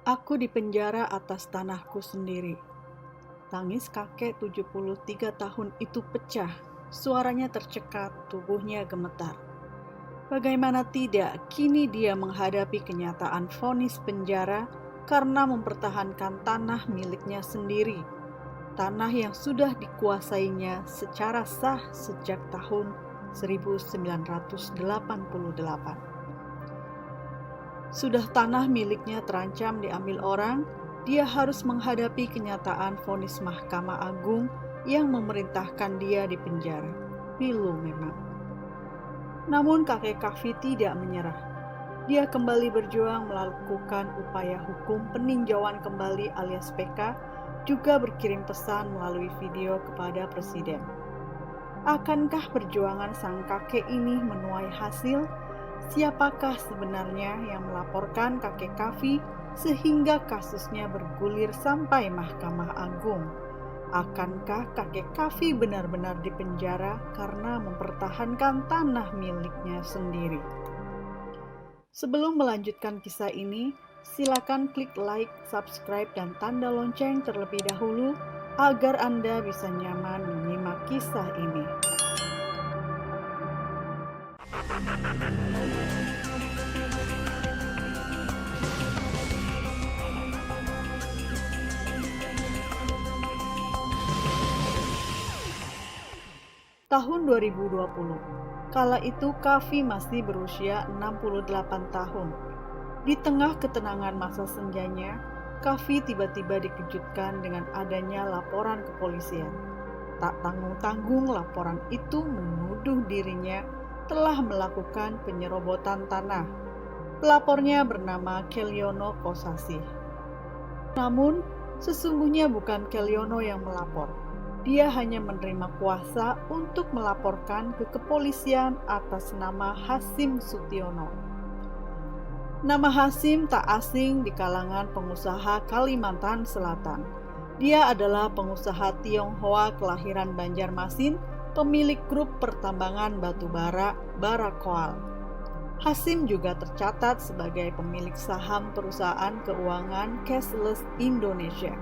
Aku dipenjara atas tanahku sendiri. Tangis kakek 73 tahun itu pecah. Suaranya tercekat, tubuhnya gemetar. Bagaimana tidak, kini dia menghadapi kenyataan vonis penjara karena mempertahankan tanah miliknya sendiri. Tanah yang sudah dikuasainya secara sah sejak tahun 1988. Sudah tanah miliknya terancam diambil orang, dia harus menghadapi kenyataan vonis Mahkamah Agung yang memerintahkan dia di penjara. Pilu memang. Namun kakek Kafi tidak menyerah. Dia kembali berjuang melakukan upaya hukum peninjauan kembali alias PK, juga berkirim pesan melalui video kepada Presiden. Akankah perjuangan sang kakek ini menuai hasil? Siapakah sebenarnya yang melaporkan kakek Kafi sehingga kasusnya bergulir sampai Mahkamah Agung? Akankah kakek Kafi benar-benar dipenjara karena mempertahankan tanah miliknya sendiri? Sebelum melanjutkan kisah ini, silakan klik like, subscribe, dan tanda lonceng terlebih dahulu agar Anda bisa nyaman menyimak kisah ini. Tahun 2020, kala itu Kafi masih berusia 68 tahun. Di tengah ketenangan masa senjanya, Kafi tiba-tiba dikejutkan dengan adanya laporan kepolisian. Tak tanggung-tanggung laporan itu menuduh dirinya telah melakukan penyerobotan tanah. Pelapornya bernama Keliono Kosasih. Namun, sesungguhnya bukan Keliono yang melapor. Dia hanya menerima kuasa untuk melaporkan ke kepolisian atas nama Hasim Sutiono. Nama Hasim tak asing di kalangan pengusaha Kalimantan Selatan. Dia adalah pengusaha Tionghoa kelahiran Banjarmasin, pemilik grup pertambangan batu bara Barakoal. Hasim juga tercatat sebagai pemilik saham perusahaan keuangan Cashless Indonesia.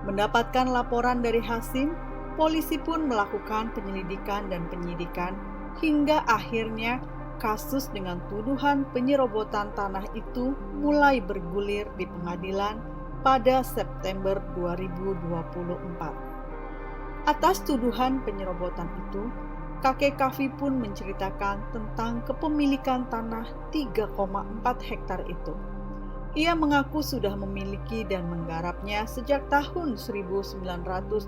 Mendapatkan laporan dari Hasim, polisi pun melakukan penyelidikan dan penyidikan hingga akhirnya kasus dengan tuduhan penyerobotan tanah itu mulai bergulir di pengadilan pada September 2024. Atas tuduhan penyerobotan itu, kakek Kafi pun menceritakan tentang kepemilikan tanah 3,4 hektar itu. Ia mengaku sudah memiliki dan menggarapnya sejak tahun 1988.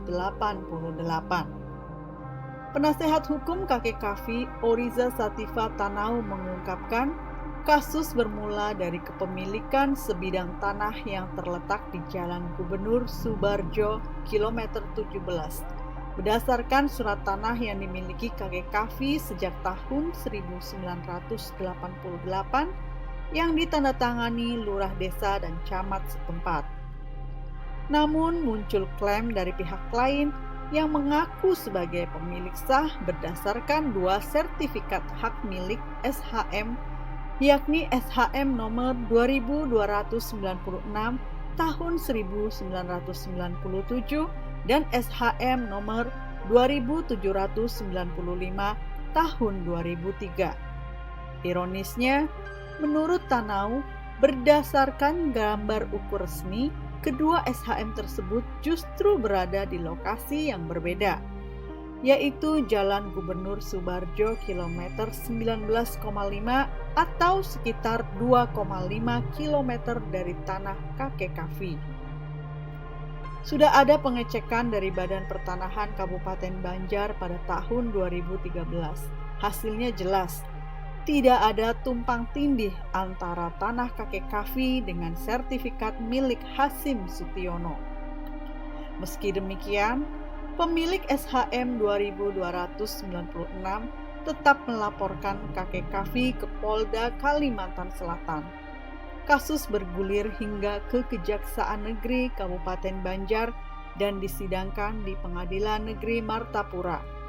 Penasehat hukum kakek Kafi, Oriza Sativa Tanau, mengungkapkan kasus bermula dari kepemilikan sebidang tanah yang terletak di Jalan Gubernur Subarjo, kilometer 17. Berdasarkan surat tanah yang dimiliki kakek Kafi sejak tahun 1988, yang ditandatangani lurah desa dan camat setempat. Namun muncul klaim dari pihak lain yang mengaku sebagai pemilik sah berdasarkan dua sertifikat hak milik SHM, yakni SHM nomor 2296 tahun 1997 dan SHM nomor 2795 tahun 2003. Ironisnya, menurut Tanau, berdasarkan gambar ukur resmi, kedua SHM tersebut justru berada di lokasi yang berbeda, yaitu Jalan Gubernur Subarjo kilometer 19,5 atau sekitar 2,5 kilometer dari tanah kakek Kafi. Sudah ada pengecekan dari Badan Pertanahan Kabupaten Banjar pada tahun 2013. Hasilnya jelas, tidak ada tumpang tindih antara tanah kakek Kafi dengan sertifikat milik Hasim Sutiono. Meski demikian, pemilik SHM 2296 tetap melaporkan kakek Kafi ke Polda Kalimantan Selatan. Kasus bergulir hingga ke Kejaksaan Negeri Kabupaten Banjar dan disidangkan di Pengadilan Negeri Martapura.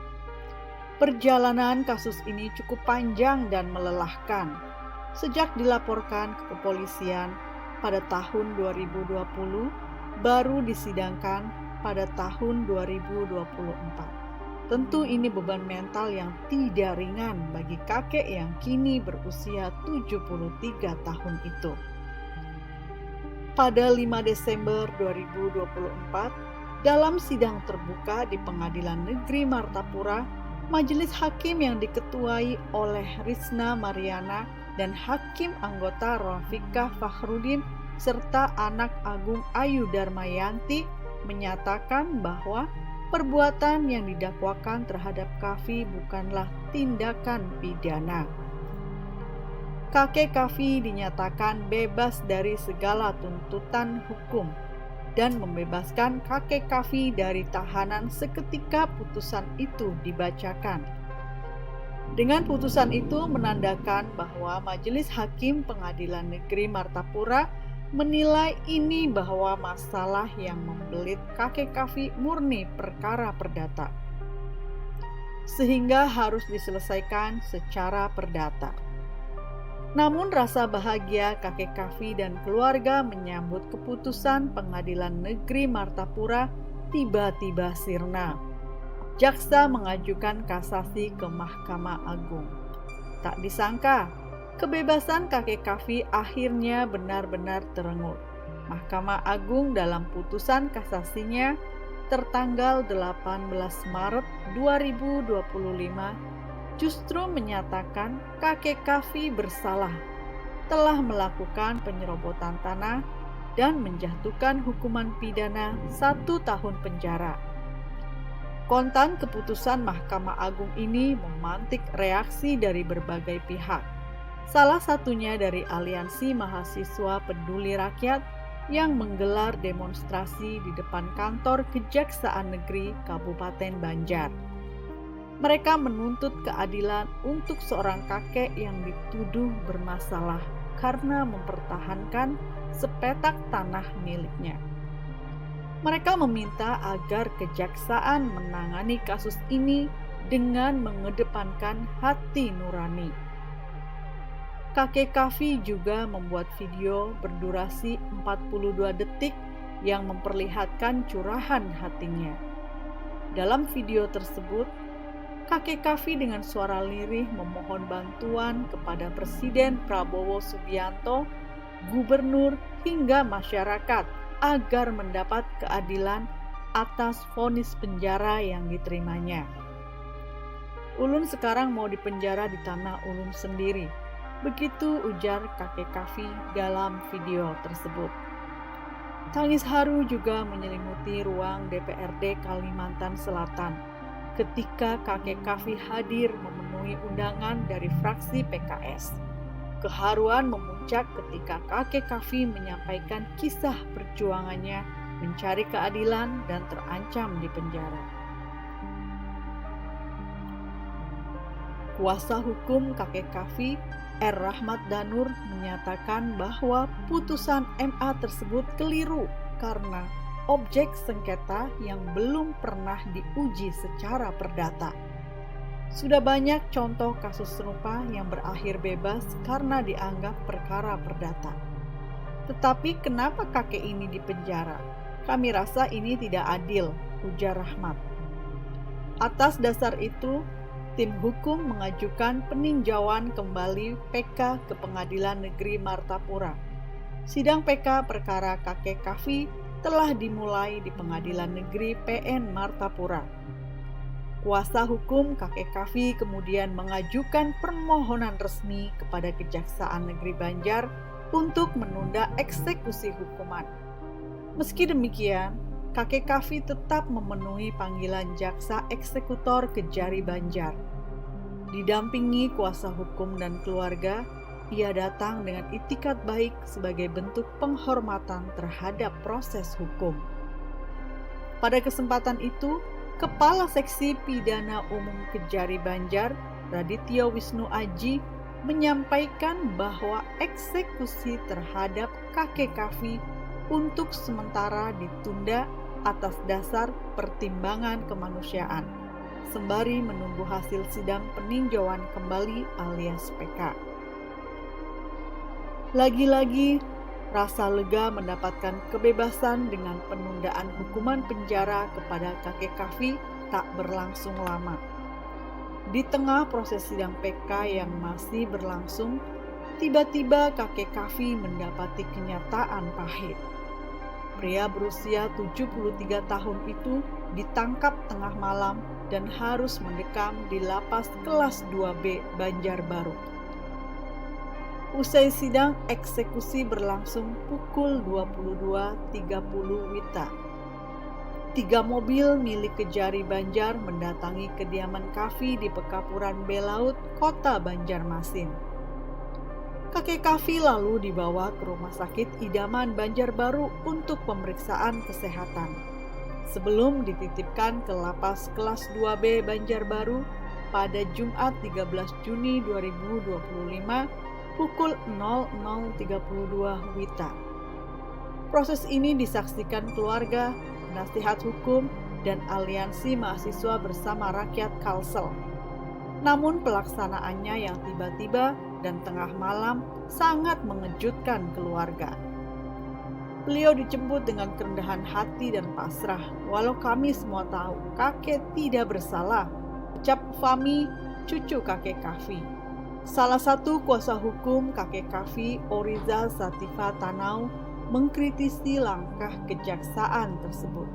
Perjalanan kasus ini cukup panjang dan melelahkan. Sejak dilaporkan ke kepolisian, pada tahun 2020 baru disidangkan pada tahun 2024. Tentu ini beban mental yang tidak ringan bagi kakek yang kini berusia 73 tahun itu. Pada 5 Desember 2024, dalam sidang terbuka di Pengadilan Negeri Martapura, majelis hakim yang diketuai oleh Risna Mariana dan hakim anggota Rafiqah Fakhrudin serta anak agung Ayu Darmayanti menyatakan bahwa perbuatan yang didakwakan terhadap Kafi bukanlah tindakan pidana. Kakek Kafi dinyatakan bebas dari segala tuntutan hukum dan membebaskan kakek Kafi dari tahanan seketika putusan itu dibacakan. Dengan putusan itu menandakan bahwa Majelis Hakim Pengadilan Negeri Martapura menilai ini bahwa masalah yang membelit kakek Kafi murni perkara perdata, sehingga harus diselesaikan secara perdata. Namun rasa bahagia kakek Kafi dan keluarga menyambut keputusan Pengadilan Negeri Martapura tiba-tiba sirna. Jaksa mengajukan kasasi ke Mahkamah Agung. Tak disangka, kebebasan kakek Kafi akhirnya benar-benar terengut. Mahkamah Agung dalam putusan kasasinya tertanggal 18 Maret 2025 justru menyatakan kakek Kafi bersalah, telah melakukan penyerobotan tanah dan menjatuhkan hukuman pidana 1 tahun penjara. Kontan keputusan Mahkamah Agung ini memantik reaksi dari berbagai pihak. Salah satunya dari Aliansi Mahasiswa Peduli Rakyat yang menggelar demonstrasi di depan kantor Kejaksaan Negeri Kabupaten Banjar. Mereka menuntut keadilan untuk seorang kakek yang dituduh bermasalah karena mempertahankan sepetak tanah miliknya. Mereka meminta agar kejaksaan menangani kasus ini dengan mengedepankan hati nurani. Kakek Kafi juga membuat video berdurasi 42 detik yang memperlihatkan curahan hatinya. Dalam video tersebut, kakek Kafi dengan suara lirih memohon bantuan kepada Presiden Prabowo Subianto, gubernur hingga masyarakat agar mendapat keadilan atas vonis penjara yang diterimanya. Ulun sekarang mau dipenjara di tanah Ulun sendiri, begitu ujar kakek Kafi dalam video tersebut. Tangis haru juga menyelimuti ruang DPRD Kalimantan Selatan ketika kakek Kafi hadir memenuhi undangan dari fraksi PKS. Keharuan memuncak ketika kakek Kafi menyampaikan kisah perjuangannya mencari keadilan dan terancam di penjara. Kuasa hukum kakek Kafi, R. Rahmat Danur, menyatakan bahwa putusan MA tersebut keliru karena objek sengketa yang belum pernah diuji secara perdata. Sudah banyak contoh kasus serupa yang berakhir bebas karena dianggap perkara perdata. Tetapi kenapa kakek ini dipenjara? Kami rasa ini tidak adil, ujar Rahmat. Atas dasar itu, tim hukum mengajukan peninjauan kembali PK ke Pengadilan Negeri Martapura. Sidang PK perkara kakek Kafi telah dimulai di Pengadilan Negeri PN Martapura. Kuasa hukum kakek Kafi kemudian mengajukan permohonan resmi kepada Kejaksaan Negeri Banjar untuk menunda eksekusi hukuman. Meski demikian, kakek Kafi tetap memenuhi panggilan jaksa eksekutor Kejari Banjar. Didampingi kuasa hukum dan keluarga, ia datang dengan itikat baik sebagai bentuk penghormatan terhadap proses hukum. Pada kesempatan itu, Kepala Seksi Pidana Umum Kejari Banjar, Radityo Wisnu Aji, menyampaikan bahwa eksekusi terhadap kakek Kafi untuk sementara ditunda atas dasar pertimbangan kemanusiaan, sembari menunggu hasil sidang peninjauan kembali alias PK. Lagi-lagi, Rasa lega mendapatkan kebebasan dengan penundaan hukuman penjara kepada kakek Kavi tak berlangsung lama. Di tengah proses sidang PK yang masih berlangsung, tiba-tiba kakek Kavi mendapati kenyataan pahit. Pria berusia 73 tahun itu ditangkap tengah malam dan harus mendekam di lapas kelas 2B Banjarbaru. Usai sidang, eksekusi berlangsung pukul 22.30 WITA. 3 mobil milik Kejari Banjar mendatangi kediaman Kavi di Pekapuran Belaut, Kota Banjarmasin. Kakek Kavi lalu dibawa ke Rumah Sakit Idaman Banjarbaru untuk pemeriksaan kesehatan, sebelum dititipkan ke lapas kelas 2B Banjarbaru pada Jumat 13 Juni 2025 pukul 00.32 WITA. Proses ini disaksikan keluarga, penasihat hukum, dan Aliansi Mahasiswa Bersama Rakyat Kalsel. Namun pelaksanaannya yang tiba-tiba dan tengah malam sangat mengejutkan keluarga. Beliau dijemput dengan kerendahan hati dan pasrah. Walau kami semua tahu kakek tidak bersalah, ucap Fami, cucu kakek Kavi. Salah satu kuasa hukum kakek Kavi, Oriza Sativa Tanau, mengkritisi langkah kejaksaan tersebut.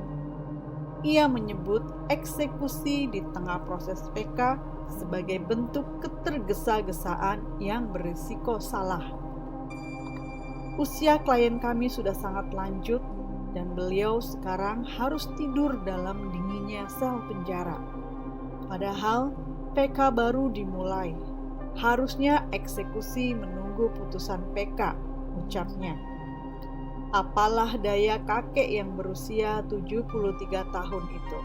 Ia menyebut eksekusi di tengah proses PK sebagai bentuk ketergesa-gesaan yang berisiko salah. Usia klien kami sudah sangat lanjut dan beliau sekarang harus tidur dalam dinginnya sel penjara. Padahal PK baru dimulai. Harusnya eksekusi menunggu putusan PK, ucapnya. Apalah daya kakek yang berusia 73 tahun itu.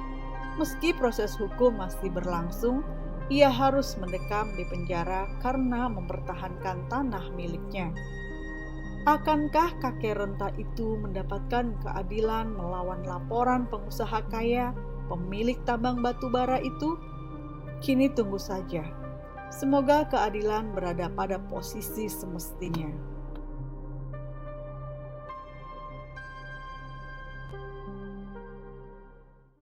Meski proses hukum masih berlangsung, ia harus mendekam di penjara karena mempertahankan tanah miliknya. Akankah kakek renta itu mendapatkan keadilan melawan laporan pengusaha kaya, pemilik tambang batu bara itu? Kini tunggu saja. Semoga keadilan berada pada posisi semestinya.